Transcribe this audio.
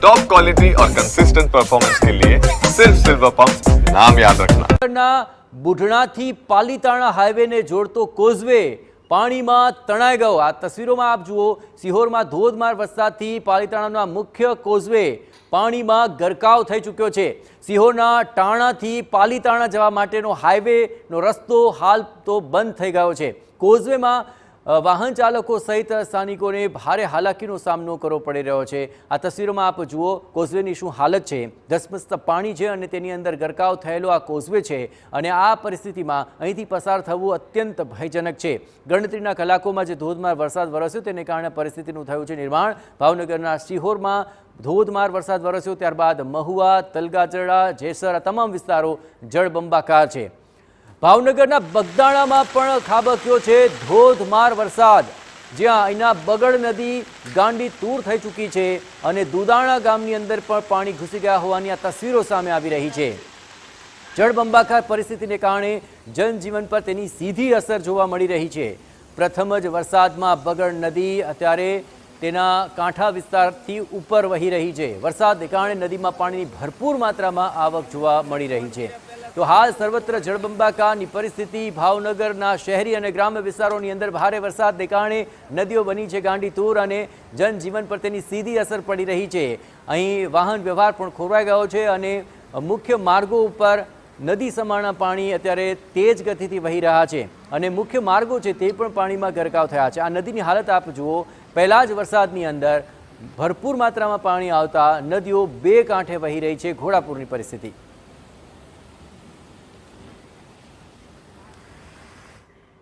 Top quality और consistent performance के लिए सिर्फ सिल्वर पंप नाम याद रखना। બુઢણાથી પાલીતાણા હાઈવેને જોડતો કોઝવે પાણીમાં તણાઈ ગયો। આ તસવીરોમાં આપ જુઓ, સિહોરમાં ધોધમાર વરસાદથી પાલીતાણાનો મુખ્ય કોઝવે પાણીમાં ગરકાવ થઈ ચૂક્યો છે। સિહોરના ટાણાથી પાલીતાણા જવા માટેનો હાઈવેનો રસ્તો હાલ તો બંધ થઈ ગયો છે। કોઝવેમાં વાહન ચાલકો સહિત સ્થાનિકોને ભારે હાલાકીનો સામનો કરવો પડી રહ્યો છે। આ તસવીરોમાં આપ જુઓ કોઝવેની શું હાલત છે। ધસમસતા પાણી છે અને તેની અંદર ગરકાવ થયેલો આ કોઝવે છે અને આ પરિસ્થિતિમાં અહીંથી પસાર થવું અત્યંત ભયજનક છે। ગણતરીના કલાકોમાં જે ધોધમાર વરસાદ વરસ્યો તેને કારણે પરિસ્થિતિનું થયું છે નિર્માણ। ભાવનગરના સિહોરમાં ધોધમાર વરસાદ વરસ્યો, ત્યારબાદ મહુવા, તલગાજરડા, જેસર આ તમામ વિસ્તારો જળબંબાકાર છે। ભાવનગરના બગદાણામાં પણ ખાબક્યો છે ધોધમાર વરસાદ, જ્યાં અહીંના બગડ નદી ગાંડી તૂર થઈ ચૂકી છે અને દુદાણા ગામની અંદર પણ પાણી ઘૂસી ગયા હોવાની આ તસવીરો સામે આવી રહી છે। જળબંબાકાર પરિસ્થિતિને કારણે જનજીવન પર તેની સીધી અસર જોવા મળી રહી છે। પ્રથમ જ વરસાદમાં બગડ નદી અત્યારે તેના કાંઠા વિસ્તારથી ઉપર વહી રહી છે। વરસાદને કારણે નદીમાં પાણીની ભરપૂર માત્રામાં આવક જોવા મળી રહી છે। તો હાલ સર્વત્ર જળબંબાકારની પરિસ્થિતિ। ભાવનગરના શહેરી અને ગ્રામ્ય વિસ્તારોની અંદર ભારે વરસાદને કારણે નદીઓ બની છે ગાંડી તૂર અને જનજીવન પર તેની સીધી અસર પડી રહી છે। અહીં વાહન વ્યવહાર પણ ખોરવાઈ ગયો છે અને મુખ્ય માર્ગો ઉપર નદી સમાણા પાણી અત્યારે તેજ ગતિથી વહી રહ્યા છે અને મુખ્ય માર્ગો છે તે પણ પાણીમાં ગરકાવ થયા છે। આ નદીની હાલત આપ જુઓ, પહેલા જ વરસાદની અંદર ભરપૂર માત્રામાં પાણી આવતા નદીઓ બે કાંઠે વહી રહી છે। ઘોડાપૂરની પરિસ્થિતિ।